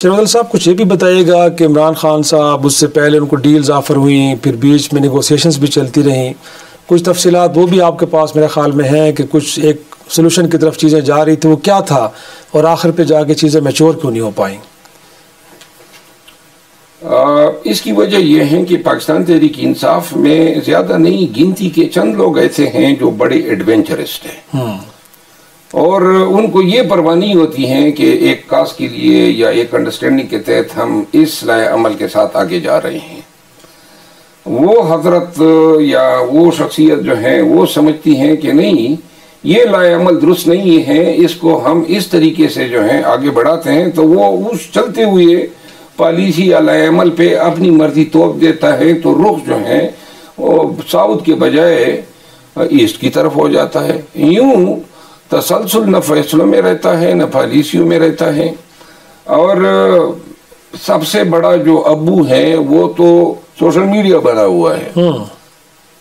शहबाज साहब कुछ ये भी बताइएगा कि इमरान खान साहब उससे पहले उनको डील्स ऑफ़र हुई, फिर बीच में नेगोशिएशंस भी चलती रहीं, कुछ तफसीलात वो भी आपके पास मेरे ख्याल में हैं कि कुछ एक सलूशन की तरफ चीज़ें जा रही थी, वो क्या था और आखिर पे जाके चीज़ें मैच्योर क्यों नहीं हो पाई? इसकी वजह यह है कि पाकिस्तान तहरीक इंसाफ में ज़्यादा नहीं गिनती के चंद लोग ऐसे हैं जो बड़े एडवेंचरिस्ट हैं और उनको ये परवाह नहीं होती है कि एक काज के लिए या एक अंडरस्टैंडिंग के तहत हम इस लाए अमल के साथ आगे जा रहे हैं। वो हजरत या वो शख्सियत जो है वो समझती हैं कि नहीं, ये लाए अमल दुरुस्त नहीं है, इसको हम इस तरीके से जो है आगे बढ़ाते हैं, तो वो उस चलते हुए पॉलिसी या लाए अमल पे अपनी मर्जी तोप देता है, तो रुख जो है वो साउथ के बजाय ईस्ट की तरफ हो जाता है। यूं तसलसल न फैसलों में रहता है न पॉलिसियों में रहता है। और सबसे बड़ा जो अबू है वो तो सोशल मीडिया बना हुआ है।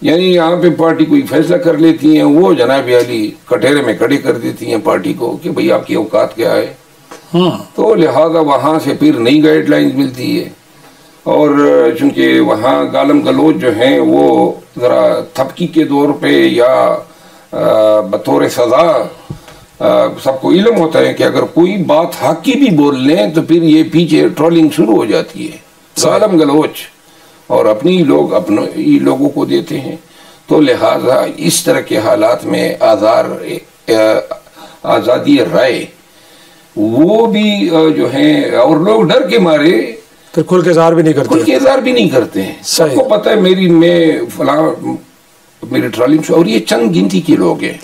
यानी यहाँ पे पार्टी कोई फैसला कर लेती है, वो जनाब अली कटहरे में खड़ी कर देती हैं पार्टी को कि भाई आपकी औकात क्या है। तो लिहाजा वहाँ से फिर नई गाइडलाइंस मिलती है और चूंकि वहाँ गालम गलोच जो है वो ज़रा थपकी के दौर पे या बतौर सजा सबको इल्म होता है कि अगर कोई बात हक की भी बोल लें तो फिर ये पीछे ट्रोलिंग शुरू हो जाती है, गालम गलोच, और अपनी लोग अपने ही लोगों को देते हैं। तो लिहाजा इस तरह के हालात में आज़ादी राय वो भी जो है, और लोग डर के मारे फिर खुल के इज़हार भी नहीं करते हैं। सबको पता है मेरी ट्रोलिंग और ये चंद गिनती के लोग हैं,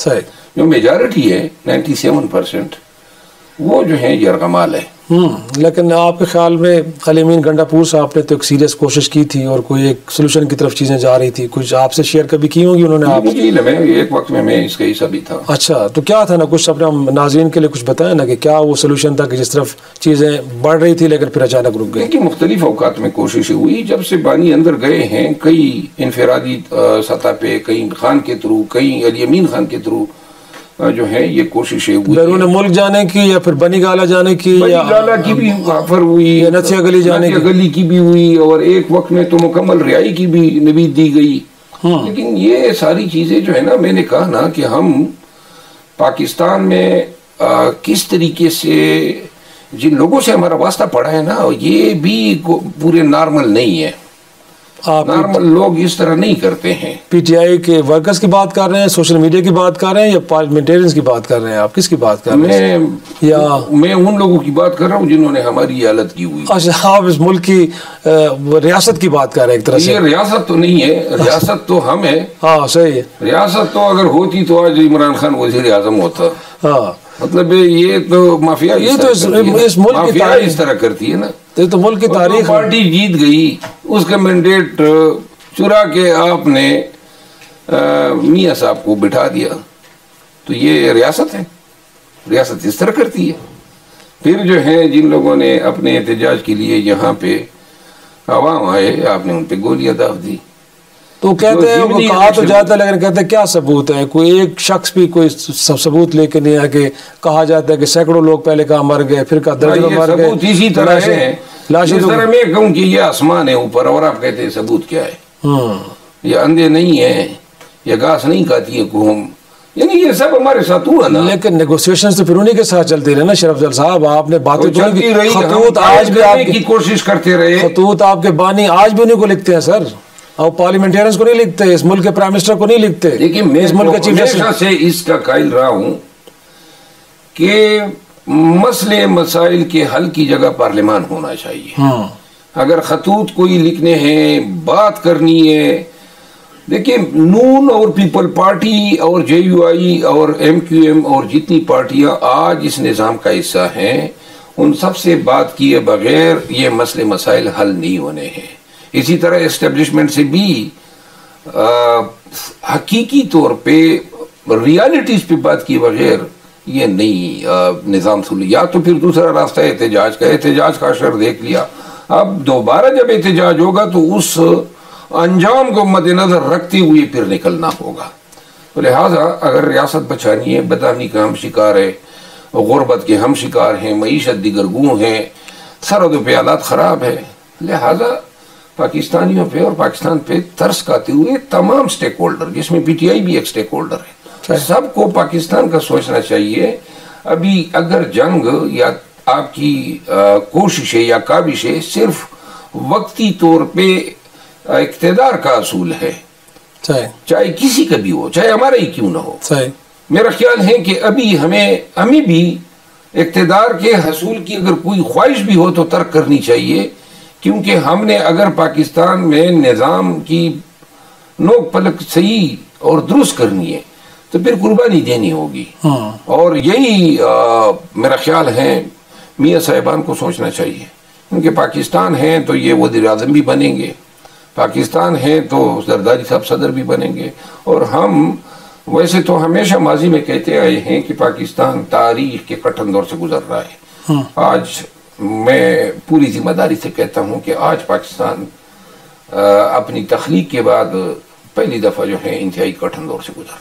जो मेजॉरिटी है 97% वो जो है यरगमाल है। लेकिन आपके ख्याल में अलीमीन गंडापुर साहब ने तो एक सीरियस कोशिश की थी और कोई एक सोल्यूशन की तरफ चीज़ें जा रही थी, कुछ आपसे शेयर कभी की होंगी उन्होंने? आप एक वक्त में मैं इसका हिस्सा भी था। अच्छा, तो क्या था ना, कुछ अपने नाज़रीन के लिए कुछ बताएं ना कि क्या वो सोल्यूशन था कि जिस तरफ चीज़ें बढ़ रही थी लेकिन फिर अचानक रुक गई? देखिए, मुख्तलिफ औकात में कोशिशें हुई, जब से बानी अंदर गए हैं, कई इनफरादी सतह पे, कई खान के थ्रू, कई अलीमीन खान के थ्रू जो है ये कोशिशें हुई, बैरून मुल्क जाने की या फिर बनी गाला जाने की, या गाला की भी ऑफर हुई, नथिया गली की भी हुई, और एक वक्त में तो मुकम्मल रिहाई की भी नवीद दी गई। लेकिन ये सारी चीजें जो है ना, मैंने कहा ना कि हम पाकिस्तान में किस तरीके से जिन लोगों से हमारा वास्ता पड़ा है ना, ये भी पूरे नॉर्मल नहीं है। नॉर्मल लोग इस तरह नहीं करते हैं। पीटीआई के वर्कर्स की बात कर रहे हैं, सोशल मीडिया की बात कर रहे हैं, या पार्लियामेंटेरियंस की बात कर रहे हैं? आप किसकी बात कर रहे हैं? मैं उन लोगों की बात कर रहा हूँ जिन्होंने हमारी हालत की हुई। अच्छा, आप इस मुल्क की रियासत की बात कर रहे हैं एक तरह से? ये रियासत तो नहीं है, रियासत तो हम है। हाँ, सही है। रियासत तो अगर होती तो आज इमरान खान वज़ीर आज़म होता। हाँ, मतलब ये तो माफिया, ये तो इस मुल्क की तारीख इस तरह करती है ना। तो मुल्क की तारीख, पार्टी जीत गई, उसका मैंडेट चुरा के आपने मियां साहब को बिठा दिया, तो ये रियासत है? रियासत इस तरह करती है। फिर जो है जिन लोगों ने अपने एहतजाज के लिए यहाँ पे आवाम आए, आपने उन पे गोलियां दाग दी। तो कहते हैं वो कहा तो जाता है, लेकिन कहते हैं क्या सबूत है? कोई एक शख्स भी कोई सबूत लेके नहीं आके कहा जाता है कि सैकड़ों लोग पहले कहा मर गए, फिर कहा दर्जनों मर गए। इसी तरह है, लाशें इस तरह मैं कहूँ कि ये आसमान है ऊपर और आप कहते हैं सबूत क्या है? ये अंधे नहीं है, ये घास नहीं खाती है घूम, यानी ये सब हमारे साथ हुआ ना। लेकिन नेगोशिएशंस तो फिर उन्हीं के साथ चलते रहे ना शरफ जल साहब। आपने बातें तो चलती रही, खतूत आज भी आपकी कोशिश करते रहे, खतूत आपके बानी आज भी उन्हीं को लिखते हैं सर, और पार्लियामेंटेरियंस को नहीं लिखते, इस मुल्क के प्राइम मिनिस्टर को नहीं लिखते। देखिए, मैं इस मुल्क के चीफ मिनिस्टर से इसका कायल रहा हूं कि मसले मसाइल के हल की जगह पार्लियामान होना चाहिए। अगर खतूत कोई लिखने हैं, बात करनी है, देखिए नून और पीपल पार्टी और JUI और MQM और जितनी पार्टियां आज इस निज़ाम का हिस्सा हैं, उन सब से बात किए बगैर ये मसले मसाइल हल नहीं होने हैं। इसी तरह एस्टेब्लिशमेंट से भी हकीकी तौर पे रियलिटीज पे बात किए बगैर ये नहीं निज़ाम सुन। या तो फिर दूसरा रास्ता है एहतजाज का। एहतजाज का असर देख लिया, अब दोबारा जब एहतजाज होगा तो उस अंजाम को मद्देनजर रखते हुए फिर निकलना होगा। तो लिहाजा अगर रियासत बचानी है, बदनामी का हम शिकार है, गुर्बत के हम शिकार हैं, मईशत दिगरगू हैं, सरहदों पे हालात ख़राब है, लिहाजा पाकिस्तानियों पे और पाकिस्तान पे तरस खाते हुए तमाम स्टेक होल्डर, जिसमें PTI भी एक स्टेक होल्डर है, सबको पाकिस्तान का सोचना चाहिए। अभी अगर जंग या आपकी कोशिशें या काबिशें सिर्फ वक्ती तौर पे इक़्तिदार का असूल है, चाहे किसी का भी हो, चाहे हमारा ही क्यों ना हो, मेरा ख्याल है कि अभी हमें भी इक़्तिदार के हसूल की अगर कोई ख्वाहिश भी हो तो तर्क करनी चाहिए, क्योंकि हमने अगर पाकिस्तान में निज़ाम की नोक पलक सही और दुरुस्त करनी है तो फिर कुर्बानी देनी होगी। और यही मेरा ख्याल है मियाँ साहिबान को सोचना चाहिए, क्योंकि पाकिस्तान है तो ये वज़ीर आज़म भी बनेंगे, पाकिस्तान है तो जरदारी साहब सदर भी बनेंगे। और हम वैसे तो हमेशा माजी में कहते आए हैं कि पाकिस्तान तारीख के कठिन दौर से गुजर रहा है। आज मैं पूरी जिम्मेदारी से कहता हूँ कि आज पाकिस्तान अपनी तख्लीक के बाद पहली दफ़ा जो है इंतहाई कठिन दौर से गुजर रहा है।